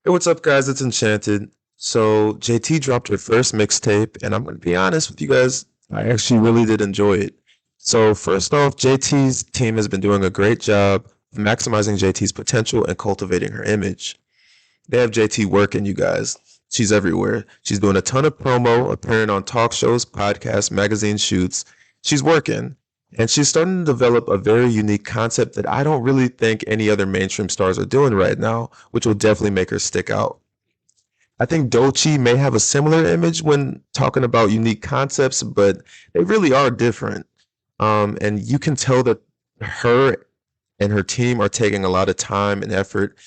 Hey, what's up, guys? It's Enchanted. So, JT dropped her first mixtape, and I'm going to be honest with you guys, I actually really did enjoy it. So, first off, JT's team has been doing a great job of maximizing JT's potential and cultivating her image. They have JT working, you guys. She's everywhere. She's doing a ton of promo, appearing on talk shows, podcasts, magazine shoots. She's working. And she's starting to develop a very unique concept that I don't really think any other mainstream stars are doing right now, which will definitely make her stick out. I think Doechii may have a similar image when talking about unique concepts, but they really are different. And you can tell that her and her team are taking a lot of time and effort,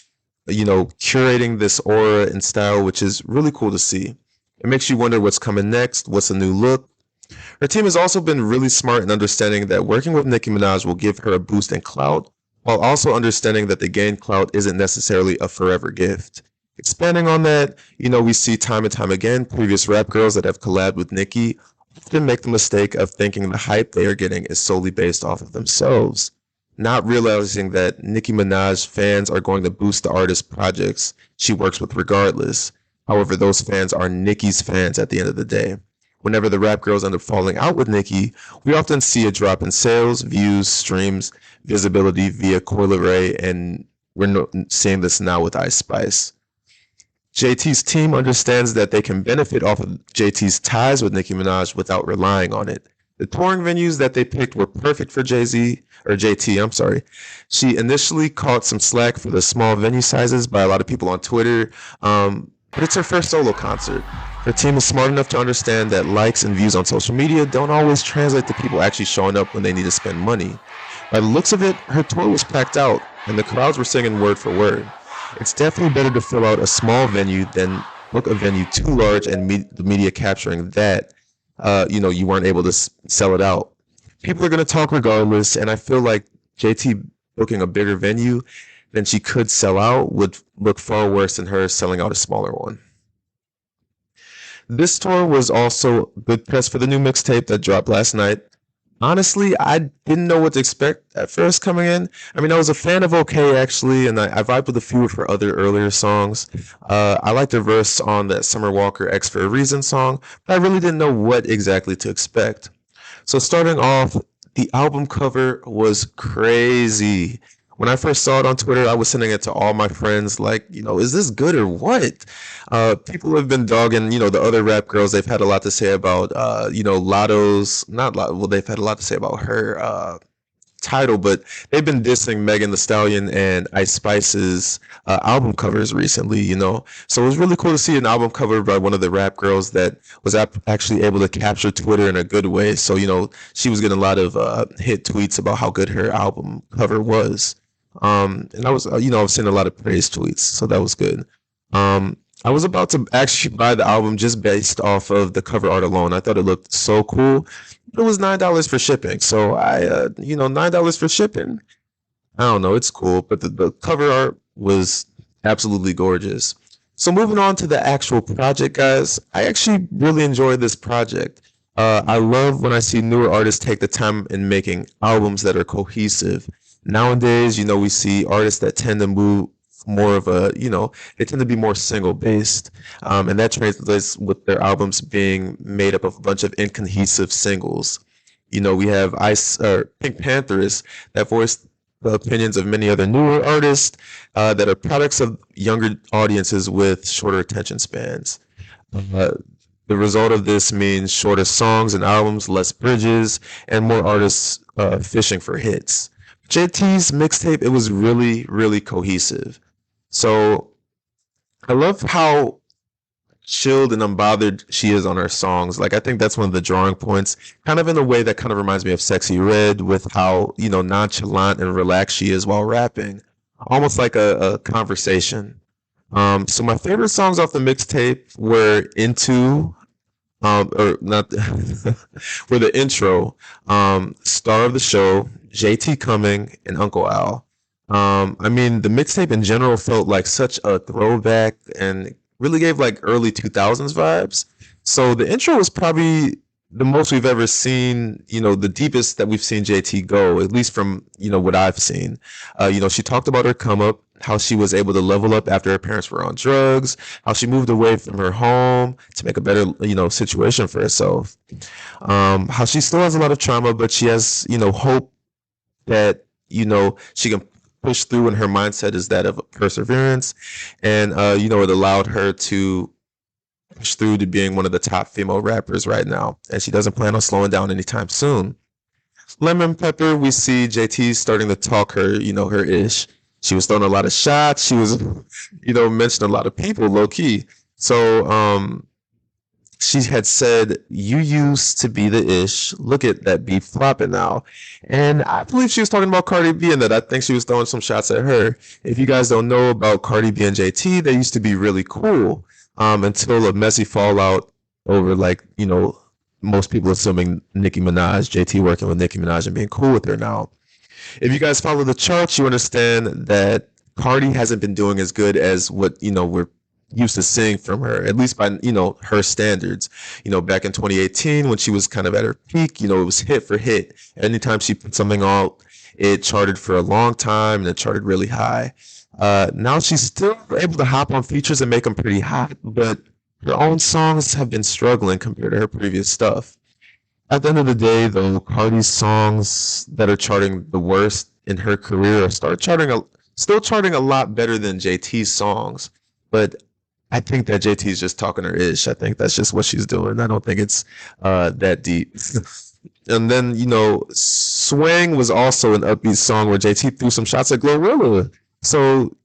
curating this aura and style, which is really cool to see. It makes you wonder what's coming next, what's a new look. Her team has also been really smart in understanding that working with Nicki Minaj will give her a boost in clout, while also understanding that the gained clout isn't necessarily a forever gift. Expanding on that, we see time and time again previous rap girls that have collabed with Nicki often make the mistake of thinking the hype they are getting is solely based off of themselves, not realizing that Nicki Minaj fans are going to boost the artist's projects she works with regardless. However, those fans are Nicki's fans at the end of the day. Whenever the rap girls end up falling out with Nicki, we often see a drop in sales, views, streams, visibility via Coil Ray, and we're seeing this now with Ice Spice. JT's team understands that they can benefit off of JT's ties with Nicki Minaj without relying on it. The touring venues that they picked were perfect for Jay-Z, or JT, I'm sorry. She initially caught some slack for the small venue sizes by a lot of people on Twitter, but it's her first solo concert. Her team is smart enough to understand that likes and views on social media don't always translate to people actually showing up when they need to spend money. By the looks of it, her tour was packed out, and the crowds were singing word for word. It's definitely better to fill out a small venue than book a venue too large and the media capturing that, you weren't able to sell it out. People are going to talk regardless, and I feel like JT booking a bigger venue than she could sell out would look far worse than her selling out a smaller one. This tour was also good press for the new mixtape that dropped last night. Honestly, I didn't know what to expect at first coming in. I mean, I was a fan of OK actually, and I vibed with a few of her other earlier songs. I liked her verse on that Summer Walker X for a Reason song, but I really didn't know what exactly to expect. So starting off, the album cover was crazy. When I first saw it on Twitter, I was sending it to all my friends, like, is this good or what? People have been dogging, the other rap girls. They've had a lot to say about, Lotto's, not Lotto, well, they've had a lot to say about her title, but they've been dissing Megan the Stallion and Ice Spice's album covers recently, So it was really cool to see an album cover by one of the rap girls that was actually able to capture Twitter in a good way. So, she was getting a lot of hit tweets about how good her album cover was. And I was seeing a lot of praise tweets, so that was good. I was about to actually buy the album just based off of the cover art alone. I thought it looked so cool. It was $9 for shipping, so $9 for shipping. I don't know, it's cool, but the cover art was absolutely gorgeous. So moving on to the actual project, guys, I actually really enjoyed this project. I love when I see newer artists take the time in making albums that are cohesive. Nowadays, we see artists that tend to move more of a, they tend to be more single based. And that translates with their albums being made up of a bunch of incohesive singles. We have Pink Panthers that voice the opinions of many other newer artists that are products of younger audiences with shorter attention spans. Uh, the result of this means shorter songs and albums, less bridges, and more artists fishing for hits. JT's mixtape, it was really, really cohesive. So I love how chilled and unbothered she is on her songs. Like I think that's one of the drawing points, kind of in a way that kind of reminds me of Sexy Red with how, nonchalant and relaxed she is while rapping. Almost like a conversation. So my favorite songs off the mixtape were Into, or not, were the intro, Star of the Show, JT Coming, and Uncle Al. I mean, the mixtape in general felt like such a throwback and really gave like early 2000s vibes. So the intro was probably the most we've ever seen, the deepest that we've seen JT go, at least from, what I've seen. She talked about her come up, how she was able to level up after her parents were on drugs, how she moved away from her home to make a better, situation for herself. How she still has a lot of trauma, but she has, hope that, she can push through, and her mindset is that of perseverance. And, it allowed her to push through to being one of the top female rappers right now, and she doesn't plan on slowing down anytime soon. Lemon Pepper, we see JT starting to talk her, her ish. She was throwing a lot of shots. She was, mentioning a lot of people low key. So, she had said, "You used to be the ish. Look at that beat flopping now." And I believe she was talking about Cardi B and that. I think she was throwing some shots at her. If you guys don't know about Cardi B and JT, they used to be really cool until a messy fallout over, like, most people assuming Nicki Minaj, JT working with Nicki Minaj and being cool with her now. If you guys follow the charts, you understand that Cardi hasn't been doing as good as what, we're used to seeing from her, at least by, her standards. Back in 2018 when she was kind of at her peak, it was hit for hit. Anytime she put something out, it charted for a long time and it charted really high. Now she's still able to hop on features and make them pretty hot, but her own songs have been struggling compared to her previous stuff. At the end of the day, though, Cardi's songs that are charting the worst in her career are still charting a lot better than JT's songs. But I think that JT's just talking her ish. I think that's just what she's doing. I don't think it's that deep. And then, Swang was also an upbeat song where JT threw some shots at Glorilla. So,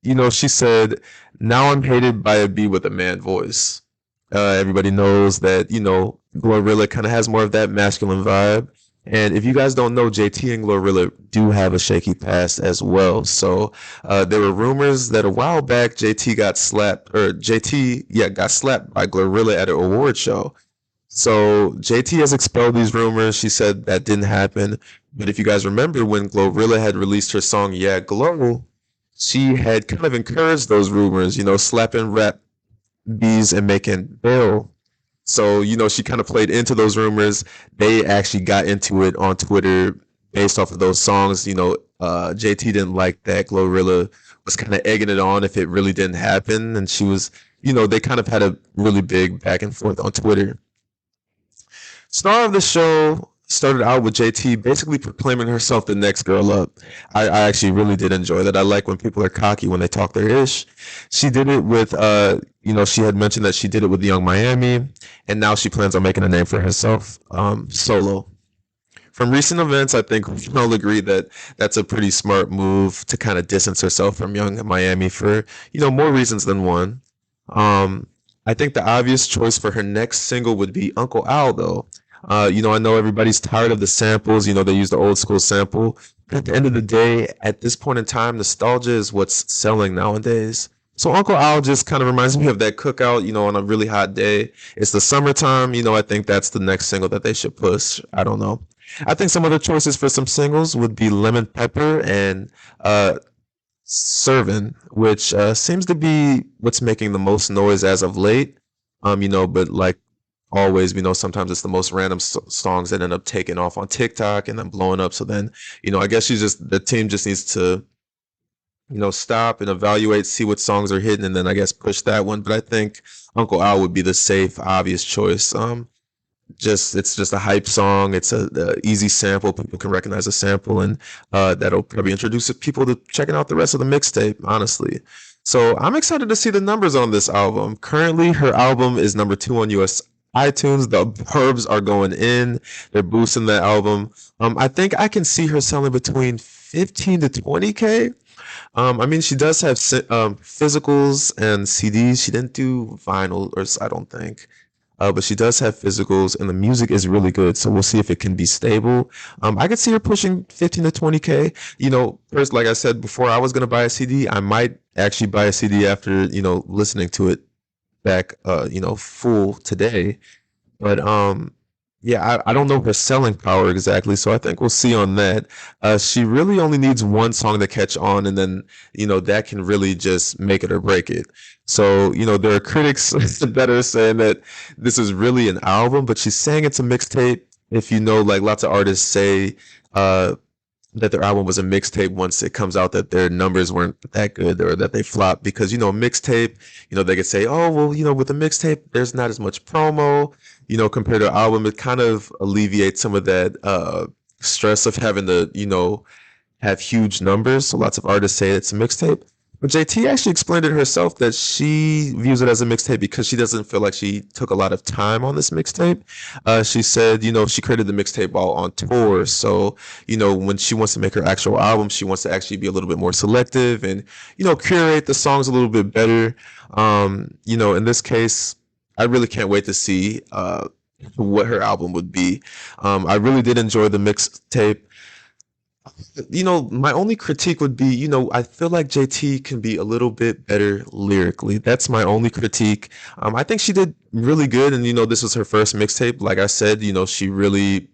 she said, "Now I'm hated by a B with a man voice." Everybody knows that, Glorilla kind of has more of that masculine vibe. And if you guys don't know, JT and Glorilla do have a shaky past as well. So there were rumors that a while back JT got slapped, or JT, yeah, got slapped by Glorilla at an award show. So JT has expelled these rumors. She said that didn't happen. But if you guys remember when Glorilla had released her song "Yeah Glow," she had kind of encouraged those rumors, slapping rap bees and making bail. So, she kind of played into those rumors. They actually got into it on Twitter based off of those songs. JT didn't like that Glorilla was kind of egging it on if it really didn't happen. And she was, they kind of had a really big back and forth on Twitter. Star of the show started out with JT basically proclaiming herself the next girl up. I actually really did enjoy that. I like when people are cocky when they talk their ish. She did it with, she had mentioned that she did it with Young Miami, and now she plans on making a name for herself solo. From recent events, I think we can all agree that that's a pretty smart move to kind of distance herself from Young Miami for, more reasons than one. I think the obvious choice for her next single would be Uncle Al, though. I know everybody's tired of the samples. They use the old school sample. But at the end of the day, at this point in time, nostalgia is what's selling nowadays. So Uncle Al just kind of reminds me of that cookout, on a really hot day. It's the summertime. I think that's the next single that they should push. I don't know. I think some other choices for some singles would be Lemon Pepper and Servin, which seems to be what's making the most noise as of late. But like always, sometimes it's the most random songs that end up taking off on TikTok and then blowing up. So then, I guess the team just needs to, stop and evaluate, see what songs are hitting, and then I guess push that one. But I think Uncle Al would be the safe, obvious choice. It's just a hype song. It's a easy sample. People can recognize a sample, and that'll probably introduce people to checking out the rest of the mixtape, honestly. So I'm excited to see the numbers on this album. Currently, her album is number 2 on US iTunes. The Burbs are going in. They're boosting the album. I think I can see her selling between 15 to 20K. She does have physicals and CDs. She didn't do vinyl, or I don't think. But she does have physicals, and the music is really good. So we'll see if it can be stable. I could see her pushing 15 to 20K. First, like I said before, I was gonna buy a CD. I might actually buy a CD after listening to it back, full today. But Yeah, I don't know her selling power exactly, so I think we'll see on that. She really only needs one song to catch on, and then, that can really just make it or break it. So, there are critics that are saying that this is really an album, but she's saying it's a mixtape. If you know, like lots of artists say, uh, that their album was a mixtape once it comes out that their numbers weren't that good or that they flopped because mixtape, they could say, oh well, with a mixtape there's not as much promo, compared to an album. It kind of alleviates some of that stress of having to have huge numbers. So lots of artists say it's a mixtape. But JT actually explained it herself that she views it as a mixtape because she doesn't feel like she took a lot of time on this mixtape. She said, she created the mixtape while on tour. So, when she wants to make her actual album, she wants to actually be a little bit more selective and, curate the songs a little bit better. In this case, I really can't wait to see what her album would be. I really did enjoy the mixtape. My only critique would be, I feel like JT can be a little bit better lyrically. That's my only critique. I think she did really good, and this was her first mixtape. Like I said, she really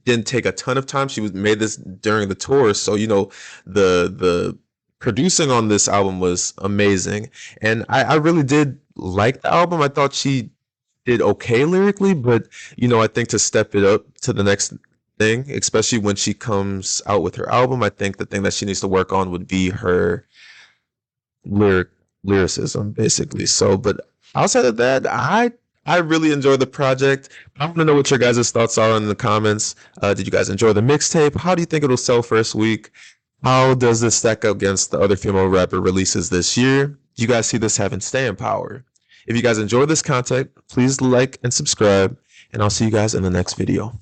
didn't take a ton of time. She was made this during the tour, so the producing on this album was amazing, and I really did like the album. I thought she did okay lyrically, but I think to step it up to the next thing, especially when she comes out with her album, I think the thing that she needs to work on would be her lyric lyricism, basically. So, but outside of that, I really enjoy the project. I want to know what your guys' thoughts are in the comments. Did you guys enjoy the mixtape? How do you think it'll sell first week? How does this stack up against the other female rapper releases this year? Do you guys see this having staying power? If you guys enjoy this content, please like and subscribe, and I'll see you guys in the next video.